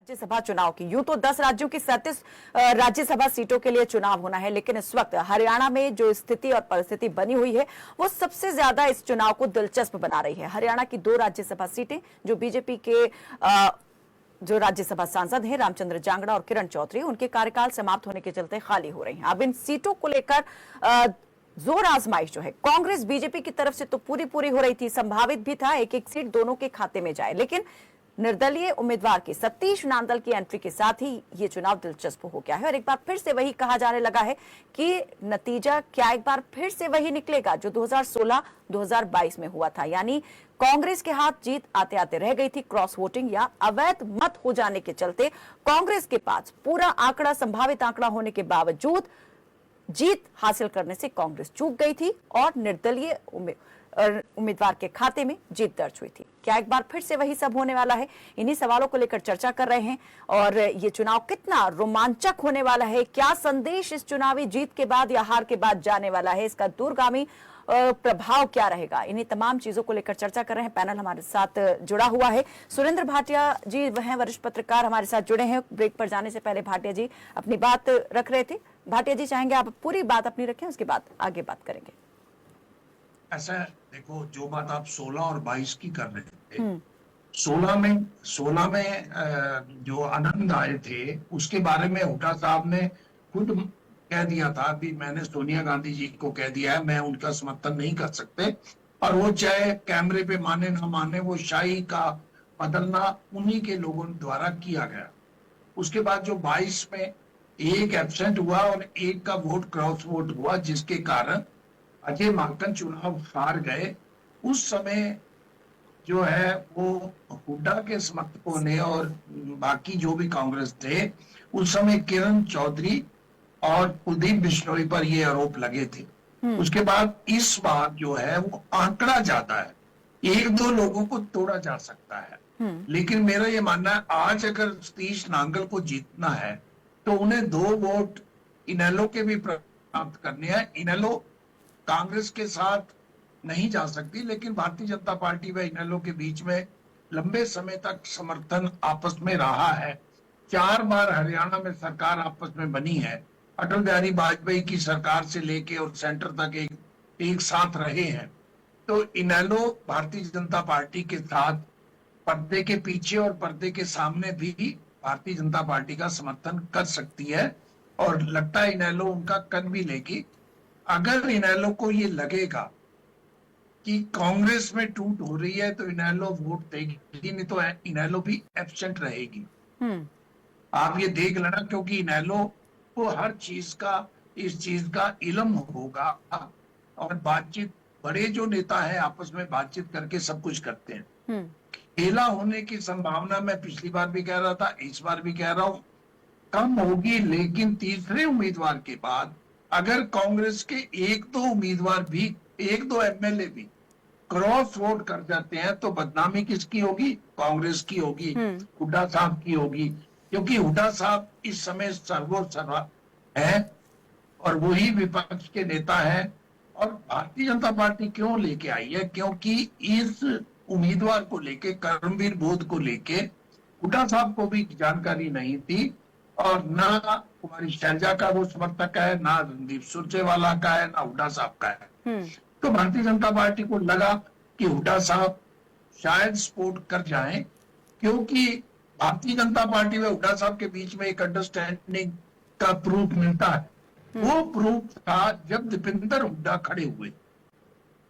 राज्यसभा चुनाव की। यूं तो 10 राज्यों की 37 राज्यसभा सीटों के लिए चुनाव होना है, लेकिन इस वक्त हरियाणा में जो स्थिति और परिस्थिति बनी हुई है वो सबसे ज्यादा इस चुनाव को दिलचस्प बना रही है। हरियाणा की 2 राज्यसभा सीटें जो बीजेपी के जो राज्यसभा सांसद हैं रामचंद्र जांगड़ा और किरण चौधरी, उनके कार्यकाल समाप्त होने के चलते खाली हो रही हैं। अब इन सीटों को लेकर जोर आजमाइश जो है कांग्रेस बीजेपी की तरफ से तो पूरी हो रही थी। संभावित भी था एक एक सीट दोनों के खाते में जाए, लेकिन निर्दलीय उम्मीदवार की सतीश नांदल की एंट्री के साथ ही ये चुनाव दिलचस्प हो गया है। और एक बार फिर से वही कहा जाने लगा है कि नतीजा क्या एक बार फिर से वही निकलेगा जो 2016-2022 में हुआ था, यानी कांग्रेस के हाथ जीत आते आते रह गई थी। क्रॉस वोटिंग या अवैध मत हो जाने के चलते कांग्रेस के पास पूरा आंकड़ा, संभावित आंकड़ा होने के बावजूद जीत हासिल करने से कांग्रेस चूक गई थी और निर्दलीय उम्मीदवार के खाते में जीत दर्ज हुई थी। क्या एक बार फिर से वही सब होने वाला है? इन्हीं सवालों को लेकर चर्चा कर रहे हैं। और ये चुनाव कितना रोमांचक होने वाला है, क्या संदेश इस चुनावी जीत के बाद या हार के बाद जाने वाला है, इसका दूरगामी प्रभाव क्या रहेगा, इन्हीं तमाम चीजों को लेकर चर्चा कर रहे हैं। पैनल हमारे साथ जुड़ा हुआ है। सुरेंद्र भाटिया जी वह वरिष्ठ पत्रकार हमारे साथ जुड़े हैं। ब्रेक पर जाने से पहले भाटिया जी अपनी बात रख रहे थे। भाटिया जी चाहेंगे आप पूरी बात अपनी रखें, उसके बाद आगे बात करेंगे। ऐसा देखो, जो बात आप 16 और 22 की कर रहे थे, 16 में जो आनंद आए थे उसके बारे में हुड्डा साहब ने खुद कह दिया था कि मैंने सोनिया गांधी जी को कह दिया है मैं उनका समर्थन नहीं कर सकते, और वो चाहे कैमरे पे माने ना माने, वो शाही का बदलना उन्हीं के लोगों द्वारा किया गया। उसके बाद जो 22 में एक एब्सेंट हुआ और एक का वोट क्रॉस वोट हुआ, जिसके कारण अजय माकन चुनाव हार गए। उस समय जो है वो हुड्डा के समर्थकों ने और बाकी जो भी कांग्रेस थे, उस समय किरण चौधरी और कुलदीप बिश्नोई पर ये आरोप लगे थे। उसके बाद इस बार जो है वो आंकड़ा ज्यादा है, 1-2 लोगों को तोड़ा जा सकता है। लेकिन मेरा ये मानना है आज अगर सतीश नांगल को जीतना है तो उन्हें 2 वोट इनेलो के भी प्राप्त करने हैं। इनेलो कांग्रेस के साथ नहीं जा सकती, लेकिन भारतीय जनता पार्टी व इनेलो के बीच में लंबे समय तक समर्थन आपस में रहा है। 4 बार हरियाणा में सरकार आपस में बनी है। अटल बिहारी वाजपेयी की सरकार से लेके और सेंटर तक एक साथ रहे हैं। तो इनेलो भारतीय जनता पार्टी के साथ पर्दे के पीछे और पर्दे के सामने भी भारतीय जनता पार्टी का समर्थन कर सकती है, और लगता है इनेलो उनका कर भी लेगी। अगर इनेलो को ये लगेगा कि कांग्रेस में टूट हो रही है तो इनेलो वोट देगी, नहीं तो इनेलो भी एब्सेंट रहेगी। आप ये देख लेना, क्योंकि इनेलो को हर चीज का, इस चीज का इल्म होगा, और बातचीत, बड़े जो नेता है आपस में बातचीत करके सब कुछ करते हैं। खेला होने की संभावना मैं पिछली बार भी कह रहा था, इस बार भी कह रहा हूं, कम होगी। लेकिन तीसरे उम्मीदवार के बाद अगर कांग्रेस के 1-2 उम्मीदवार भी, 1-2 एमएलए भी क्रॉस वोट कर जाते हैं तो बदनामी किसकी होगी? कांग्रेस की होगी, हुड्डा साहब की होगी। क्योंकि हुड्डा साहब इस समय सर्वोच्च है और वही विपक्ष के नेता है। और भारतीय जनता पार्टी क्यों लेके आई है? क्योंकि इस उम्मीदवार को लेके, कर्मवीर बोध को लेके हुड्डा साहब को भी जानकारी नहीं थी, और ना कुमारी शैलजा का वो समर्थक है, ना रणदीप सुरजेवाला का है, ना हुड्डा साहब का है। तो भारतीय जनता पार्टी को लगा कि हुड्डा साहब शायद सपोर्ट कर जाएं, क्योंकि भारतीय जनता पार्टी व हुड्डा साहब के बीच में एक अंडरस्टैंडिंग का प्रूफ मिलता है। वो प्रूफ था जब दीपेंद्र हुड्डा खड़े हुए।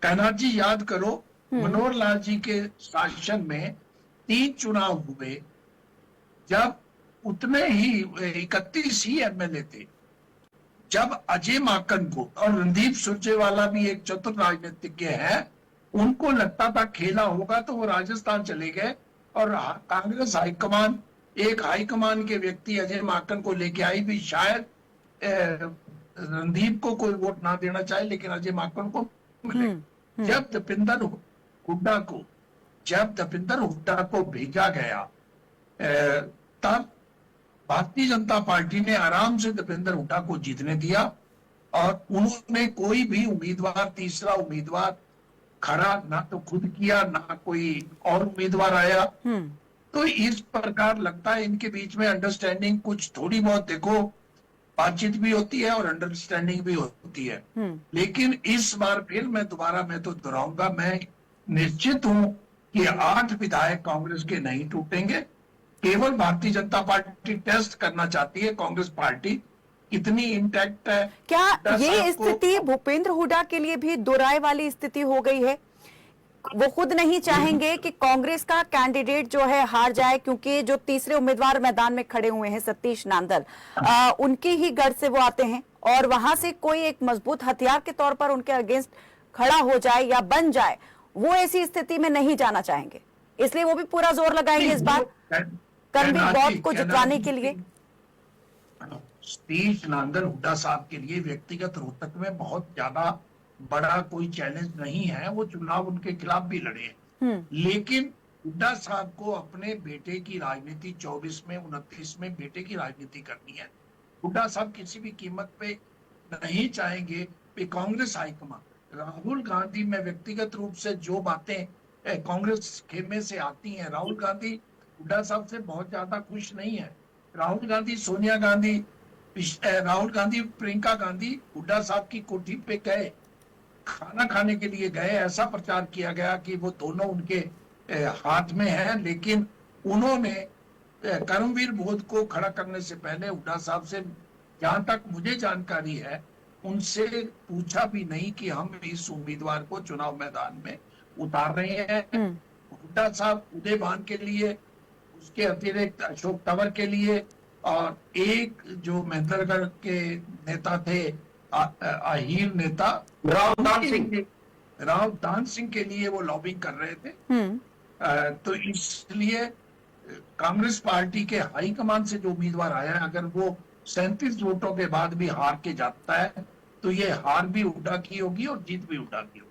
कैनाथ जी याद करो, मनोहर लाल जी के शासन में 3 चुनाव हुए, जब उतने ही 31 ही एमएलए थे। जब अजय माकन को, और रणदीप सुरजेवाला भी एक चतुर राजनीतिज्ञ है, उनको लगता था खेला होगा तो वो राजस्थान चले गए, और कांग्रेस हाईकमान, एक हाईकमान के व्यक्ति अजय माकन को लेके आई भी, शायद रणदीप को कोई वोट ना देना चाहे लेकिन अजय माकन को मिले। जब दीपेंद्र हुड्डा को भेजा गया, तब भारतीय जनता पार्टी ने आराम से दीपेंद्र हुड्डा को जीतने दिया, और उन्होंने कोई भी उम्मीदवार, तीसरा उम्मीदवार खड़ा ना तो खुद किया, ना कोई और उम्मीदवार आया। तो इस प्रकार लगता है इनके बीच में अंडरस्टैंडिंग कुछ थोड़ी बहुत, देखो बातचीत भी होती है और अंडरस्टैंडिंग भी होती है। लेकिन इस बार फिर मैं तो दोहराऊंगा, मैं निश्चित हूं कि 8 विधायक कांग्रेस के नहीं टूटेंगे। केवल भारतीय जनता पार्टी टेस्ट करना चाहती है कांग्रेस पार्टी कितनी इंटैक्ट है। क्या हुड्डा ये साहब को- स्थिति भूपेंद्र हुड्डा के लिए भी दो राय वाली स्थिति हो गई है? वो खुद नहीं चाहेंगे कि कांग्रेस का कैंडिडेट जो है हार जाए, क्योंकि जो तीसरे उम्मीदवार मैदान में खड़े हुए हैं सतीश नांदल, उनकी ही गढ़ से वो आते हैं और वहां से कोई एक मजबूत हथियार के तौर पर उनके अगेंस्ट खड़ा हो जाए या बन जाए, वो ऐसी स्थिति में नहीं जाना चाहेंगे, इसलिए वो भी पूरा जोर लगाएंगे इस बार कर्मवीर बौद्ध को जितवाने के लिए। सतीश नांदल हुड्डा साहब के लिए व्यक्तिगत रोहतक में बहुत ज्यादा बड़ा कोई चैलेंज नहीं है, वो चुनाव उनके खिलाफ भी लड़े हैं। लेकिन हुड्डा साहब को अपने बेटे की राजनीति 24 में 29 में बेटे की राजनीति करनी है। हुड्डा साहब किसी भी कीमत पे नहीं चाहेंगे कि कांग्रेस हाईकमान राहुल गांधी में व्यक्तिगत रूप से जो बातें कांग्रेस खेमे से आती हैं, राहुल गांधी हुड्डा साहब से बहुत ज्यादा खुश नहीं है। राहुल गांधी सोनिया गांधी, राहुल गांधी प्रियंका गांधी हुड्डा साहब की कोठी पे गए, खाना खाने के लिए गए, ऐसा प्रचार किया गया कि वो दोनों उनके हाथ में है। लेकिन उन्होंने कर्मवीर बौद्ध को खड़ा करने से पहले हुड्डा साहब से, जहां तक मुझे जानकारी है, उनसे पूछा भी नहीं कि हम इस उम्मीदवार को चुनाव मैदान में उतार रहे हैं। हुड्डा साहब उदयभान के लिए, उसके अतिरिक्त अशोक तंवर के लिए, और एक जो महेंद्रगढ़ के नेता थे अहीर नेता रावदान सिंह के लिए वो लॉबिंग कर रहे थे। तो इसलिए कांग्रेस पार्टी के हाईकमान से जो उम्मीदवार आया है, अगर वो 37 वोटों के बाद भी हार के जाता है तो ये हार भी हुड्डा की होगी और जीत भी हुड्डा की होगी।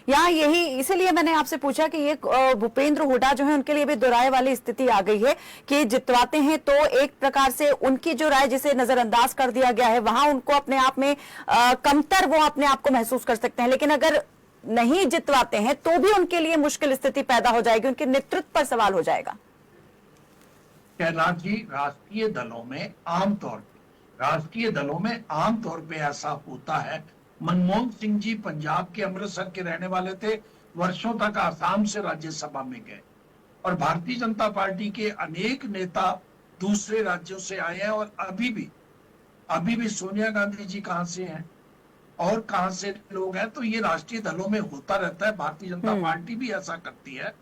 यहाँ यही इसीलिए मैंने आपसे पूछा कि ये भूपेंद्र हुड्डा जो है उनके लिए भी दो राय वाली स्थिति आ गई है कि जितवाते हैं तो एक प्रकार से उनकी जो राय जिसे नजरअंदाज कर दिया गया है, वहां उनको अपने आप में कमतर वो अपने आप को महसूस कर सकते हैं। लेकिन अगर नहीं जितवाते हैं तो भी उनके लिए मुश्किल स्थिति पैदा हो जाएगी, उनके नेतृत्व पर सवाल हो जाएगा। कैलाश जी, राष्ट्रीय दलों में आमतौर पे ऐसा होता है। मनमोहन सिंह जी पंजाब के अमृतसर के रहने वाले थे, वर्षों तक आसाम से राज्यसभा में गए, और भारतीय जनता पार्टी के अनेक नेता दूसरे राज्यों से आए हैं। और अभी भी सोनिया गांधी जी कहां से हैं और कहां से लोग हैं, तो ये राष्ट्रीय दलों में होता रहता है। भारतीय जनता पार्टी भी ऐसा करती है।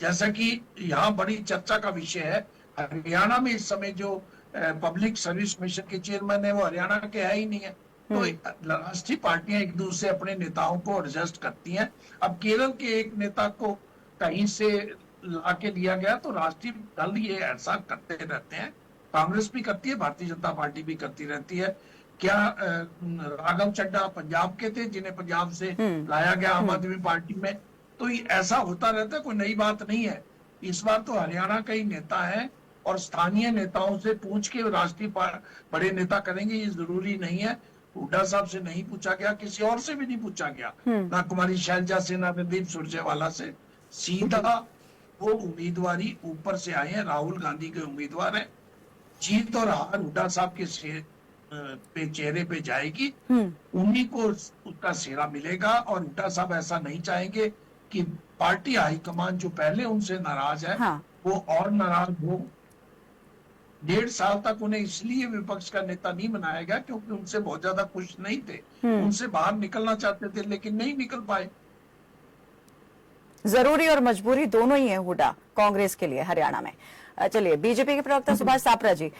जैसा कि यहाँ बड़ी चर्चा का विषय है, हरियाणा में इस समय जो पब्लिक सर्विस मिशन के चेयरमैन है वो हरियाणा के है ही नहीं है। तो राष्ट्रीय पार्टियां एक दूसरे अपने नेताओं को एडजस्ट करती हैं। अब केरल के एक नेता को कहीं से लाके लिया गया, तो राष्ट्रीय दल ये ऐसा करते रहते हैं। कांग्रेस भी करती है, भारतीय जनता पार्टी भी करती रहती है। क्या राघव चड्ढा पंजाब के थे, जिन्हें पंजाब से लाया गया आम आदमी पार्टी में, तो ऐसा होता रहता है, कोई नई बात नहीं है। इस बार तो हरियाणा का ही नेता है और स्थानीय नेताओं से पूछ के राष्ट्रीय बड़े नेता करेंगे, ये जरूरी नहीं है। हुड्डा साहब से नहीं पूछा गया, किसी और से भी नहीं पूछा गया, ना कुमारी शैलजा से, ना रणदीप सुरजेवाला से। सीधा वो उम्मीदवारी ऊपर से आए हैं, राहुल गांधी के उम्मीदवार हैं। जीत और हार हुड्डा साहब के चेहरे पे जाएगी, उन्हीं को उसका सेरा मिलेगा। और हुड्डा साहब ऐसा नहीं चाहेंगे कि पार्टी हाईकमान जो पहले उनसे नाराज है, वो और नाराज हो। 1.5 साल तक उन्हें इसलिए विपक्ष का नेता नहीं बनाया गया क्योंकि उनसे बहुत ज्यादा खुश नहीं थे, उनसे बाहर निकलना चाहते थे लेकिन नहीं निकल पाए। जरूरी और मजबूरी दोनों ही है हुड्डा कांग्रेस के लिए हरियाणा में। चलिए, बीजेपी के प्रवक्ता सुभाष सापरा जी।